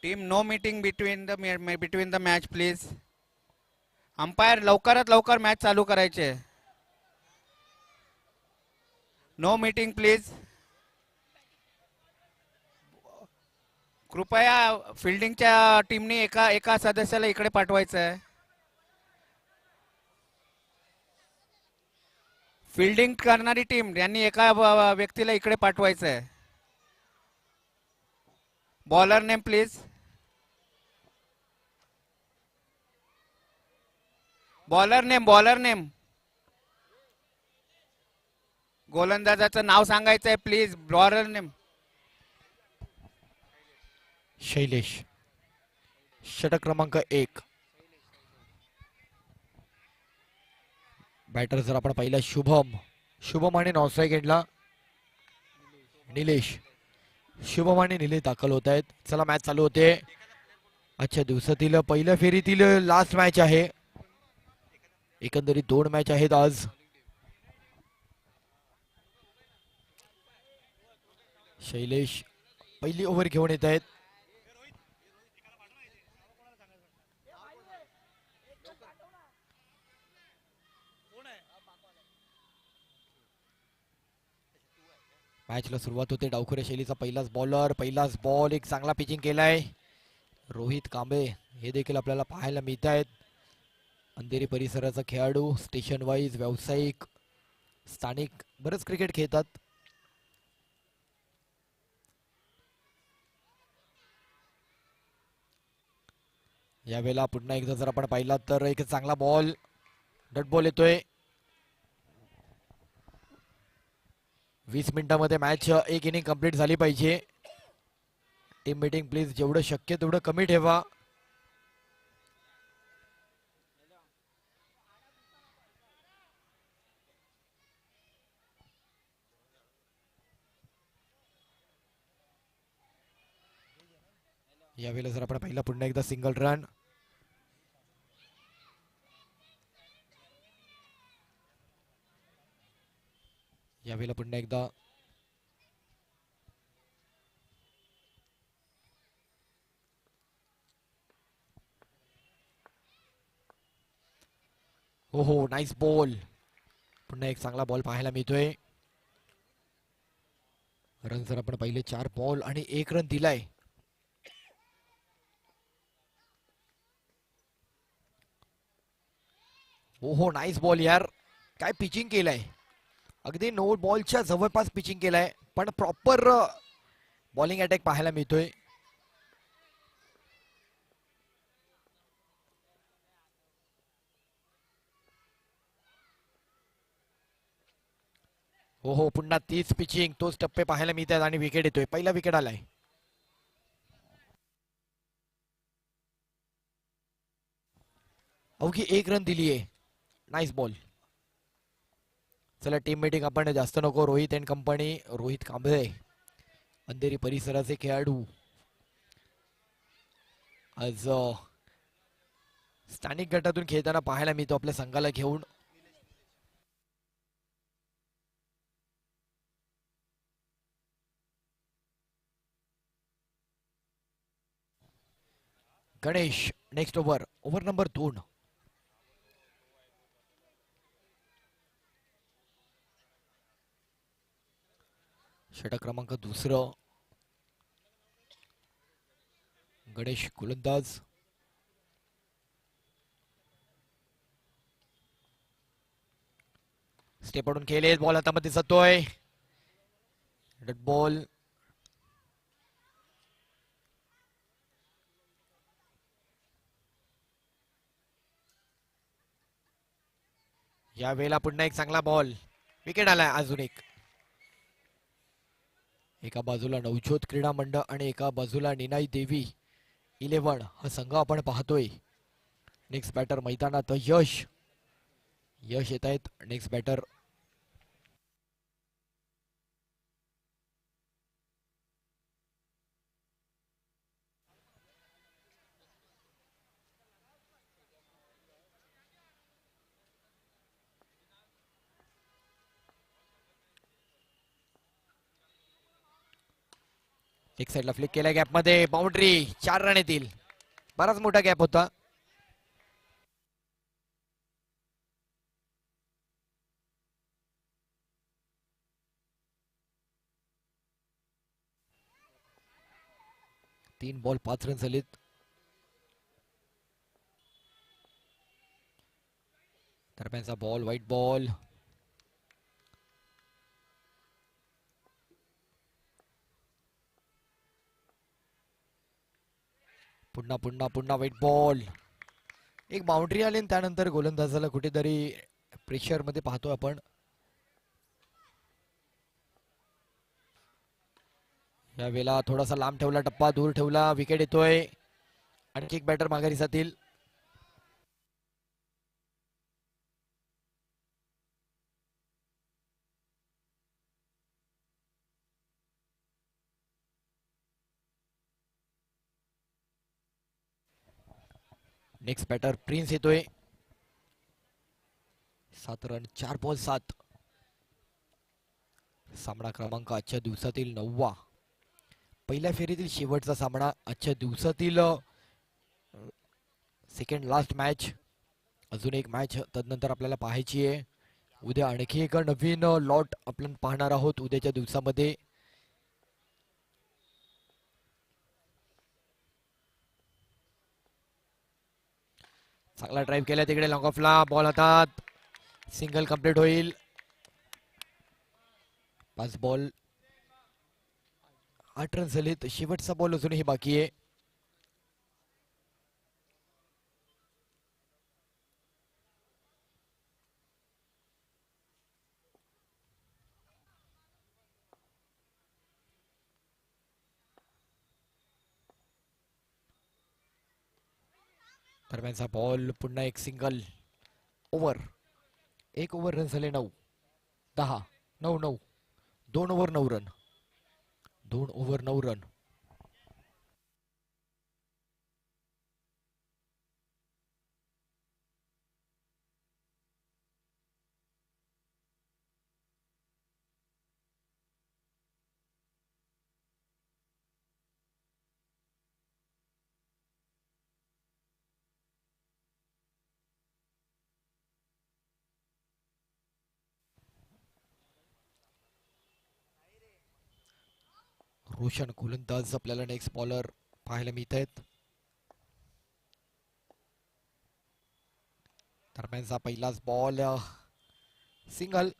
Team no meeting between the match please. Umpire लवकरात लवकर match चालू करायचे. No meeting please. कृपया फिल्डिंगच्या टीमनी एका एका सदस्याला इकडे पाठवायचं आहे. फिल्डिंग करणारी टीम यांनी एका व्यक्तीला इकडे पाठवायचं आहे. Bowler name please. Bowler name. गोलंदाजाचं नाव सांगायचं आहे प्लीज. Bowler name. शैलेश. षटक क्रमांक 1. बॅटर जर आपण पाहिला शुभम आणि नॉनस्ट्राईक एंडला निलेश. शुभम आणि निलेश दाखल होत आहेत. चला मॅच चालू होते. आजच्या दिवसातील पहिल्या फेरीतील लास्ट मॅच आहे. एकंदरीत 2 मॅच आहेत आज. शैलेश पहिली ओव्हर घेऊन येत आहेत. मॅचला सुरुवात होते. डावखुऱ्या शैलीचा पहिलाच बॉल. एक चांगला पिचिंग केलाय रोहित कांबळे. हे देखील आपल्याला पाहायला मिळत आहेत. अंधेरी परिसराचा खेळाडू, स्टेशन वाईज, व्यावसायिक, स्थानिक बरेच क्रिकेट खेळतात. यावेळेला पुन्हा एकदा जर आपण पाहिला तर एक चांगला बॉल, डट बॉल येतोय. 20 मिनिटांमध्ये मॅच एक इनिंग कंप्लीट झाली पाहिजे. टीम मीटिंग प्लीज जेवढं शक्य तेवढं कमी ठेवा. यावेळेला जर आपण पाहिला पुन्हा एकदा सिंगल रन. यावेळेला पुन्हा एकदा हो नाईस बॉल. पुन्हा एक चांगला बॉल पाहायला मिळतोय. रन जर आपण पहिले 4 बॉल आणि 1 रन दिलाय. हो नाईस बॉल यार. काय पिचिंग केलंय. अगदी नो बॉलच्या जवळपास पिचिंग केलाय पण प्रॉपर बॉलिंग अटॅक पाहायला मिळतोय. हो पुन्हा तीच पिचिंग, तोच टप्पे पाहायला मिळतात आणि विकेट येतोय. पहिला विकेट आलाय. अवघी 1 रन दिलीये. Nice ball. चला टीम मीटिंग आपण जास्त नको. रोहित अँड कंपनी, रोहित कांबळे, अंधेरी परिसराचे खेळाडू, आज स्थानिक गटातून खेळताना पाहायला मिळतो आपल्या संघाला घेऊन. Ganesh next over number 2. षटक क्रमांक 2. गणेश गोलंदाज. स्टेपकडून खेळले. बॉल हातामध्ये जातोय. डट बॉल. या वेळेला पुन्हा एक चांगला बॉल. विकेट आलाय अजून एक. एका बाजूला नवज्योत क्रीडा मंडळ आणि एका बाजूला निनाई देवी 11 हा संघ आपण पाहतोय. नेक्स्ट बॅटर मैदानात यश येत आहेत. नेक्स्ट बॅटर एक साइडला फ्लिक केलाय गॅप मध्ये, बाउंड्री, 4 रन येतील. बराच मोठा गॅप होता. तीन बॉल 5 रन झालेत. दरम्यानचा बॉल, व्हाईट बॉल. पुन्हा पुन्हा पुन्हा व्हाईट बॉल. एक बाउंड्री आली आणि त्यानंतर गोलंदाजाला कुठेतरी प्रेशर मध्ये पाहतोय आपण. या वेळेला थोडासा लांब ठेवला टप्पा, दूर ठेवला, विकेट येतोय. आणखी एक बॅटर माघारी जातील. नेक्स्ट बॅटर प्रिन्स येतोय. 7 रन, 4 बॉल 7. सामना क्रमांक आजच्या दिवसातील 9वा, पहिल्या फेरीतील शेवटचा सामना, आजच्या दिवसातील सेकंड लास्ट मॅच. अजून एक मॅच तदनंतर आपल्याला पाहायची आहे. उद्या आणखी एक नवीन लॉट आपण पाहणार आहोत उद्याच्या दिवसामध्ये. चांगला ड्राईव्ह केला तिकडे, लॉंग ऑफला बॉल हातात, सिंगल कंप्लीट होईल. 5 बॉल 8 रन झालेत. शेवटचा बॉल अजूनही बाकी आहे. दरम्यानचा बॉल, पुन्हा एक सिंगल. ओव्हर, 1 ओव्हर रन झाले 9. 10 9 9, 2 over 9 run, 2 over 9 run. Roshan गोलंदाज आपल्याला नेक्स्ट बॉलर पाहायला मिळत आहेत. दरम्यानचा पहिलाच बॉल, सिंगल.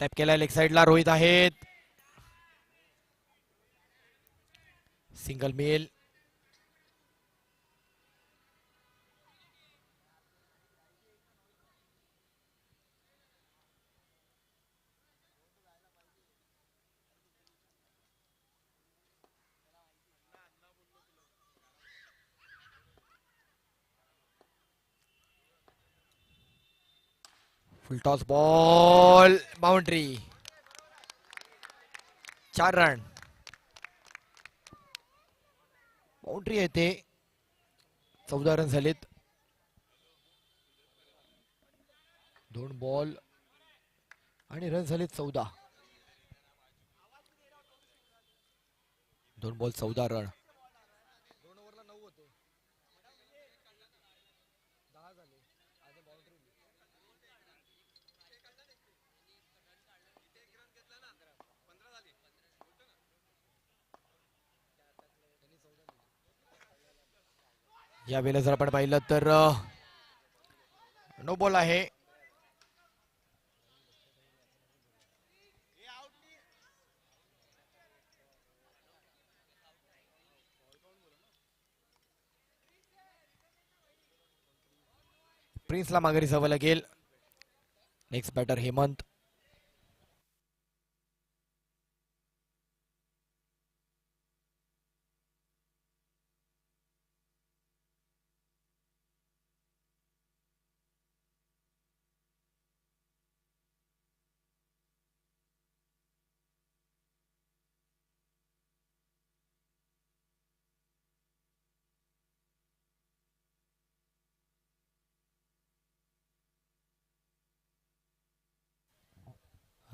टॅप केलाय लेग साइडला, रोहित आहेत. Single male. फुल toss ball, boundary, 4 run. Boundary येते. 14 रन झालेत. 2 बॉल आणि रन झालेत 14. 2 बॉल 14 रन. या वेळेला जर आपण पाहिलं तर नो बॉल आहे. प्रिन्सला माघारी जावं लागेल. Next batter Hemant.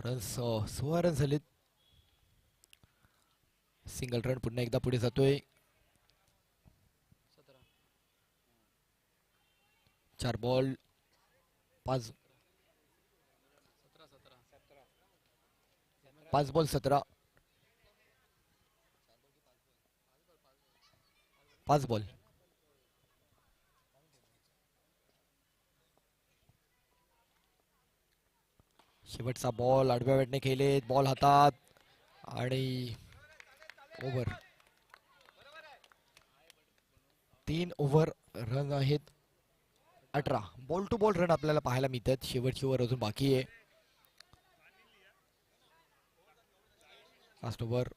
Runs 16 run झालेत. सिंगल रन पुन्हा एकदा पुढे जातोय. 4 बॉल 5 बॉल 17 5 बॉल. शेवटचा बॉल आडव्या बॅटने खेळले. बॉल हातात आणि ओव्हर. 3 ओव्हर रन आहेत 18. बॉल टू बॉल रन आपल्याला पाहायला मिळतात. शेवटची ओव्हर अजून बाकी आहे. Last over.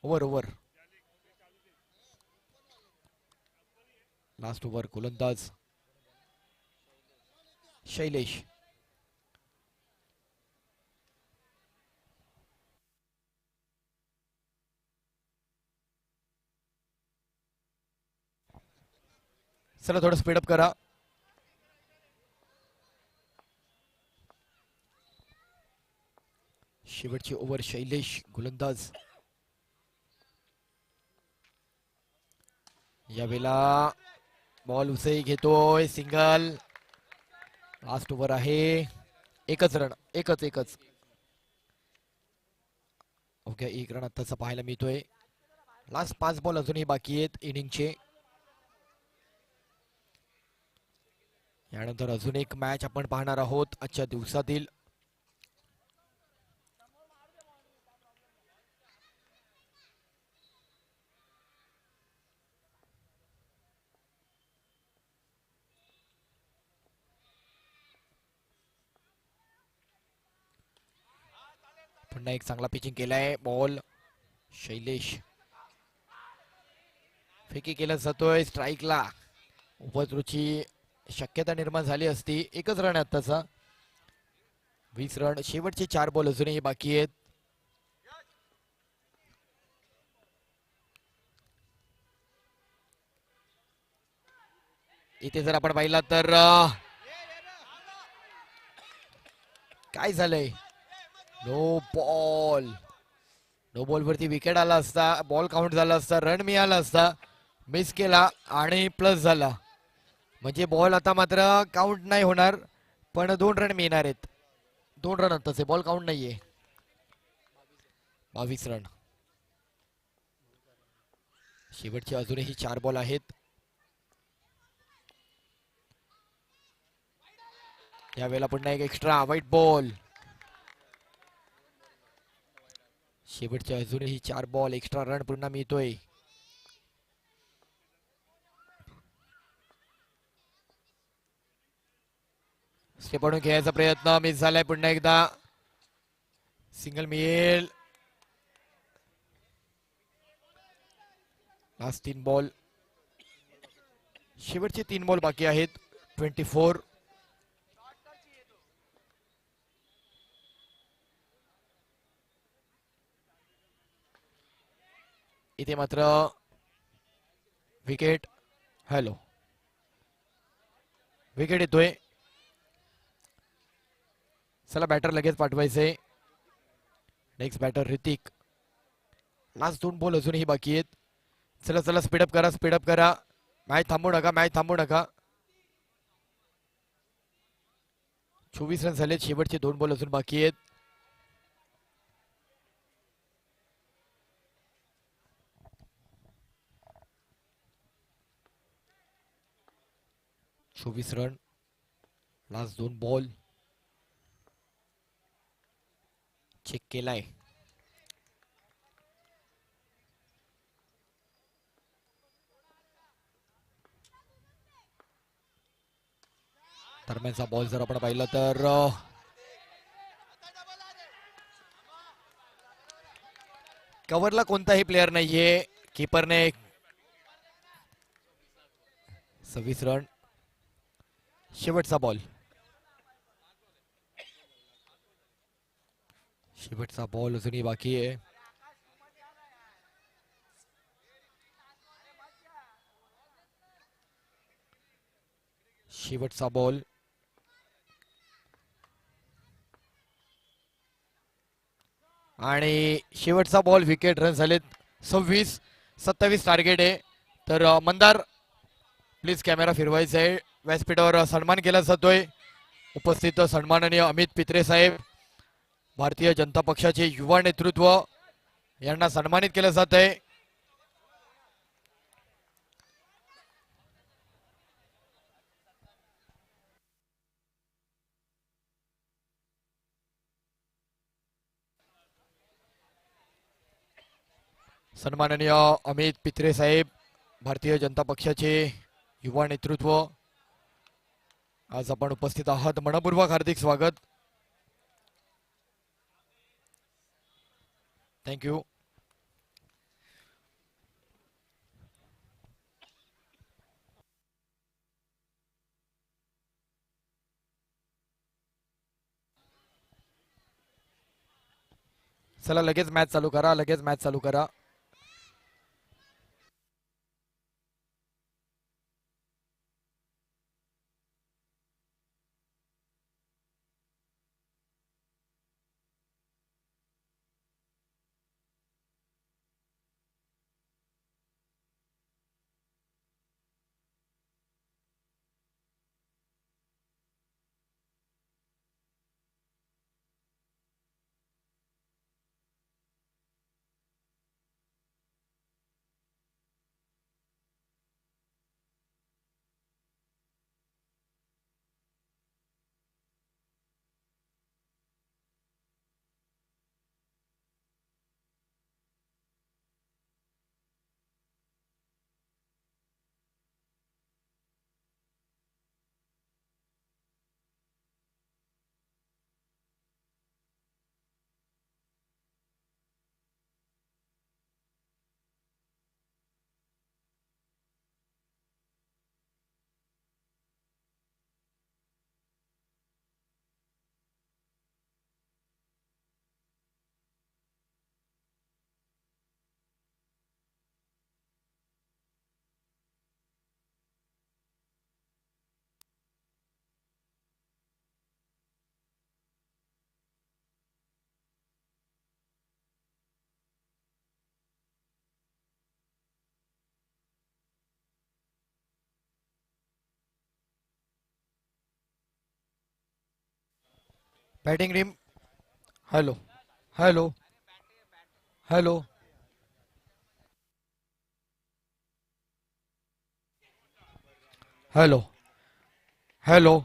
Over last over. गोलंदाज शैलेश. चला थोडं स्पीडअप करा. शेवटची ओव्हर. शैलेश गोलंदाज. यावेळेला बॉल उसळी घेतोय. सिंगल. लास्ट ओव्हर आहे. एकच रन. एकच ओके. 1 रन आताचा पाहायला मिळतोय. लास्ट 5 बॉल अजूनही बाकी आहेत इनिंगचे. यानंतर अजून एक मॅच आपण पाहणार आहोत आजच्या दिवसातील. पुन्हा एक चांगला पिचिंग केलाय. बॉल शैलेश. फेकी केला जातोय स्ट्राईकला. उपद्रुची शक्यता निर्माण झाली असती. एकच रन आहे आताचा. 20 रन. शेवटचे 4 बॉल अजूनही बाकी आहेत. इथे जर आपण पाहिला तर काय झालंय. No ball. नो बॉल वरती विकेट आला असता. बॉल काउंट झाला असता. रन मिळाला असता. मिस केला आणि प्लस झाला. म्हणजे बॉल आता मात्र काउंट नाही होणार पण 2 रन मिळणार आहेत. 2 रन आताचे. बॉल काउंट नाहीये. 22 रन. शेवटचे अजूनही 4 बॉल आहेत. यावेळेला पुन्हा एक एक्स्ट्रा व्हाईट बॉल. शेवटचे अजूनही 4 बॉल. एक्स्ट्रा रन पुन्हा मिळतोय. स्टेपवरून खेळायचा प्रयत्न मिस झालाय. पुन्हा एकदा सिंगल मिळेल. Last 3 ball. शेवटचे 3 बॉल बाकी आहेत. 24. इथे मात्र विकेट. हॅलो. विकेट येतोय. चला बॅटर लगेच पाठवायचंय. Next batter Hrithik. Last 2 ball अजूनही बाकी आहेत. चला स्पीडअप करा. मॅच थांबू नका. 24 रन झालेत. शेवटचे 2 बॉल अजून बाकी आहेत. रन. Last 2 ball. चेक केलाय. दरम्यानचा बॉल जर आपण पाहिला तर कव्हरला कोणताही प्लेअर नाहीये. कीपरने 26 रन. शेवटचा बॉल. अजूनही बाकी आहे. शेवटचा बॉल. आणि शेवटचा बॉल विकेट रन झालेत 26-27 टार्गेट आहे. तर मंदार प्लीज कॅमेरा फिरवायचा आहे. व्यासपीठावर सन्मान केला जातोय. उपस्थित सन्माननीय अमित पित्रे साहेब, भारतीय जनता पक्षाचे युवा नेतृत्व यांना सन्मानित केलं जात आहे. सन्माननीय अमित पित्रे साहेब, भारतीय जनता पक्षाचे युवा नेतृत्व, आज आपण उपस्थित आहात. मनपूर्वक हार्दिक स्वागत. थँक्यू. चला लगेच मॅच चालू करा, लगेच मॅच चालू करा. Batting team, hello hello hello. Hello hello.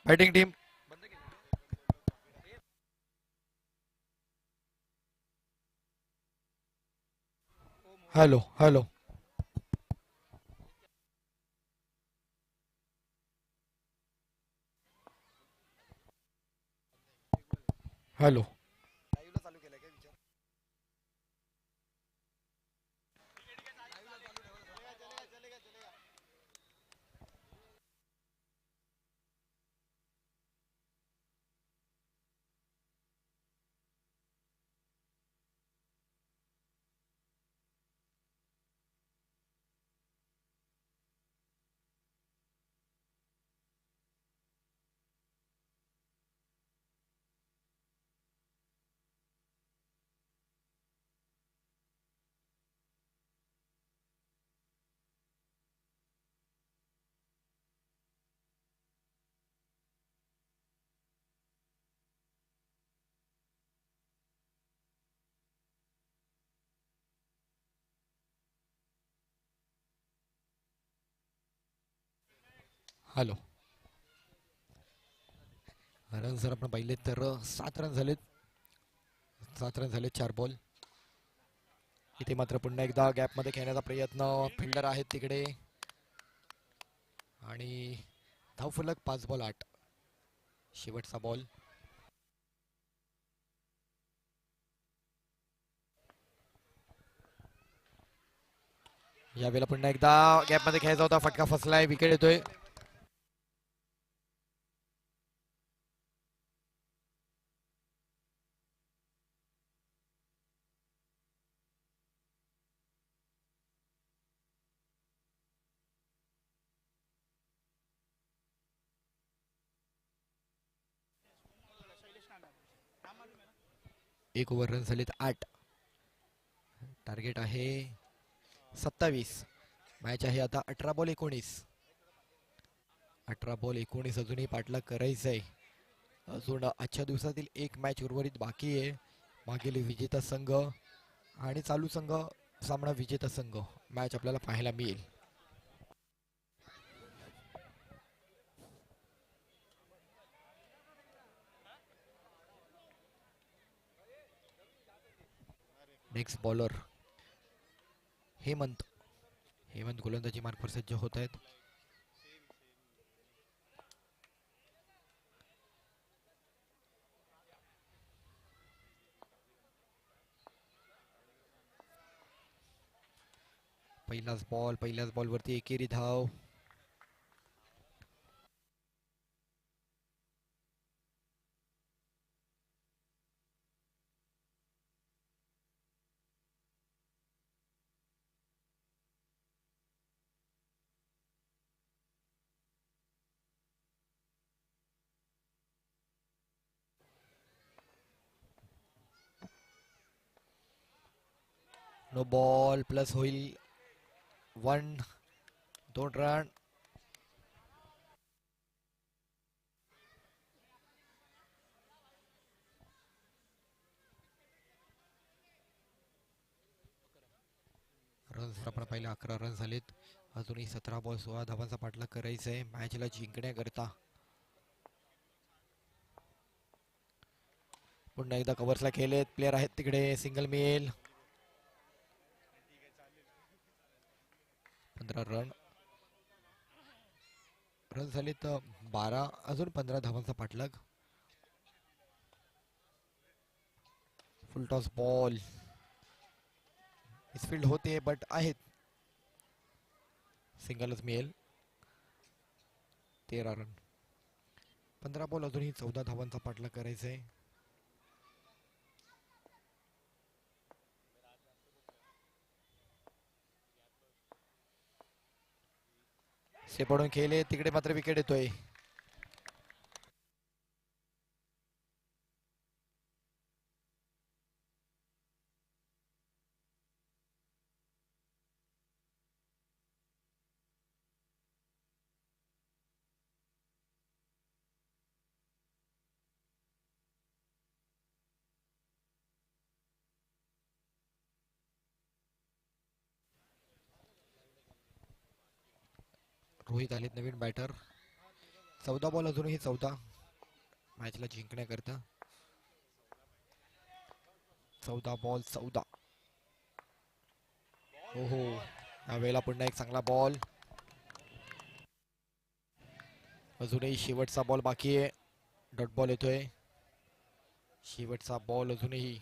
Batting team, hello hello. Hello. Hello. Run जर आपण पाहिले तर 7 रन झालेत. 7 रन झालेत 4 बॉल. इथे मात्र पुन्हा एकदा गॅपमध्ये खेळण्याचा प्रयत्न, फिल्डर आहेत तिकडे आणि धावफलक 5 बॉल 8. शेवटचा बॉल. यावेळेला पुन्हा एकदा गॅपमध्ये खेळायचा होता, फटका फसलाय, विकेट येतोय. एक ओव्हर रन झालेत 8. टार्गेट आहे 27. मॅच आहे आता 18 बॉल 19. 18 बॉल 19 अजूनही पाठलाग करायचं आहे. अजून आजच्या दिवसातील एक मॅच उर्वरित बाकी आहे. मागील विजेता संघ आणि चालू संघ सामना विजेता संघ मॅच आपल्याला पाहायला मिळेल. नेक्स्ट बॉलर हेमंत गोलंदाजी मार्कवर सज्ज होत आहेत. पहिल्याच बॉलवरती एकेरी धाव. नो बॉल प्लस होईल 1. 2 रन. रन्स आपण पाहिलं 11 रन झालेत. अजूनही 17 बॉल 16 धावांचा पाठलाग करायचा आहे मॅचला जिंकण्याकरता. पुन्हा एकदा कव्हर्सला खेळलेत प्लेयर आहेत तिकडे. सिंगल मिळेल. 15 रन झालेत 12. अजून 15 धावांचा पाठलाग. फुल टॉस बॉल मिसफिल्ड होते बट आहेत. सिंगलच मिळेल. 13 रन. 15 बॉल अजूनही 14 धावांचा पाठलाग करायचा आहे. से पडून खेळले तिकडे मात्र विकेट येतोय. रोहित आलेत नवीन बॅटर. 14 बॉल अजूनही 14 मॅचला जिंकण्याकरता. 14 बॉल 14. हो यावेळेला पुन्हा एक चांगला बॉल. अजूनही शेवटचा बॉल बाकी आहे. डॉट बॉल येतोय. शेवटचा बॉल अजूनही.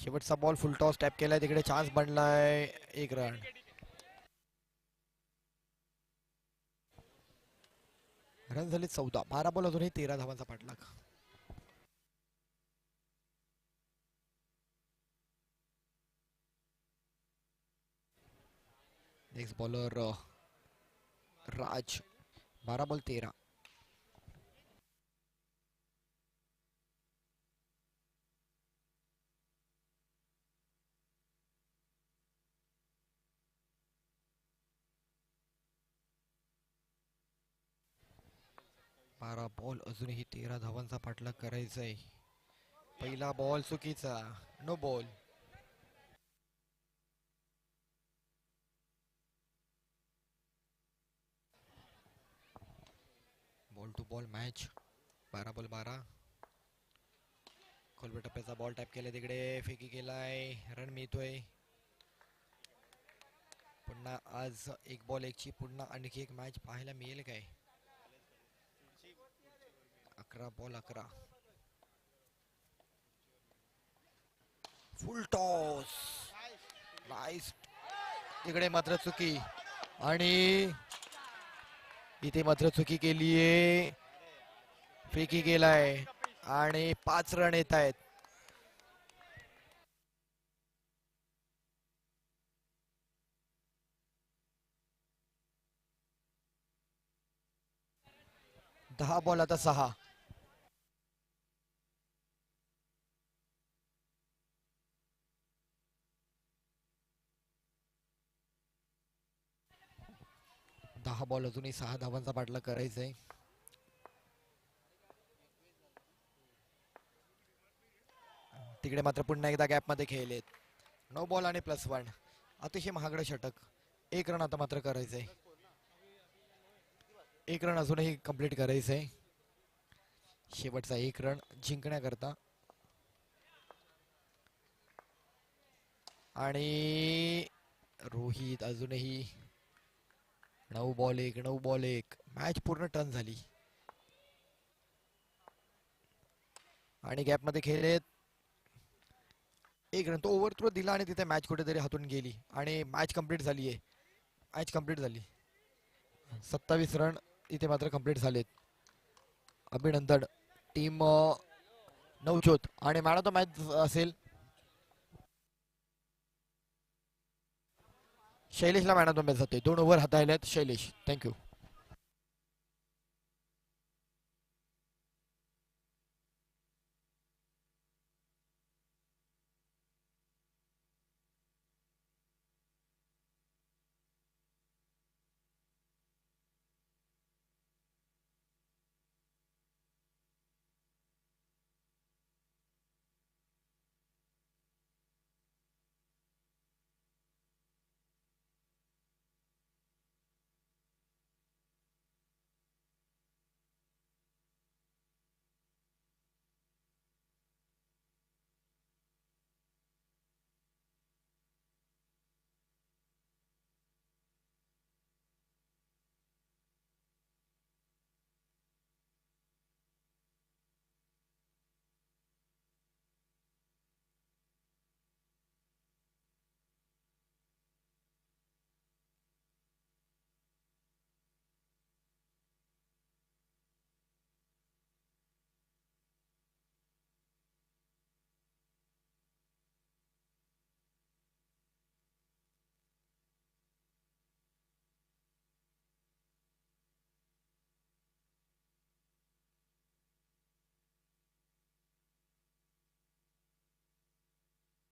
शेवटचा बॉल फुल टॉस टॅप केलाय तिकडे. चान्स बनलाय. 1 रन. रन झाले 14. 12 बॉल अजूनही 13 धावांचा पाठलाग. Next bowler Raj. 12 ball 13. Ball अजूनही 13 धावांचा पाठलाग करायचा आहे. पहिला बॉल चुकीचा. No ball. Ball to ball match. 12 ball 12. खोलवे टप्प्याचा बॉल टॅप केला तिकडे. फेकी केलाय. रन मिळतोय. पुन्हा आज 1 बॉल 1 ची पुन्हा आणखी एक मॅच पाहायला मिळेल काय. 11 बॉल 11. फुल टॉस. नाईस. तिकडे मात्र चुकी आणि इथे मात्र चुकी केलीये. फेकी केलाय आणि 5 रन येत आहेत. 10 बॉल आता 6. दहा बॉल अजूनही 6 धावांचा पाठलाग करायचा आहे. तिकडे मात्र पुन्हा एकदा गॅप मध्ये खेळलेत. 9 बॉल आणि +1. अतिशय महागडं षटक. 1 रन आता मात्र करायचंय. 1 रन अजूनही कंप्लीट करायचंय. शेवटचा 1 रन जिंकण्याकरता. आणि रोहित अजूनही 9 बॉल 1, 9 बॉल 1. मॅच पूर्ण टर्न झाली. आणि गॅप मध्ये खेळलेत. 1 रन तो ओव्हर थ्रो दिला आणि तिथे मॅच कुठेतरी हातून गेली आणि मॅच कंप्लीट झाली आहे. मॅच कंप्लीट झाली. 27 रन इथे मात्र कंप्लीट झालेत. अभिनंदन टीम नवज्योत. आणि मॅन ऑफ द मॅच असेल शैलेशला. मॅन ऑफ द मॅच जाते. 2 ओव्हर हाताळल्यात शैलेश. थँक्यू.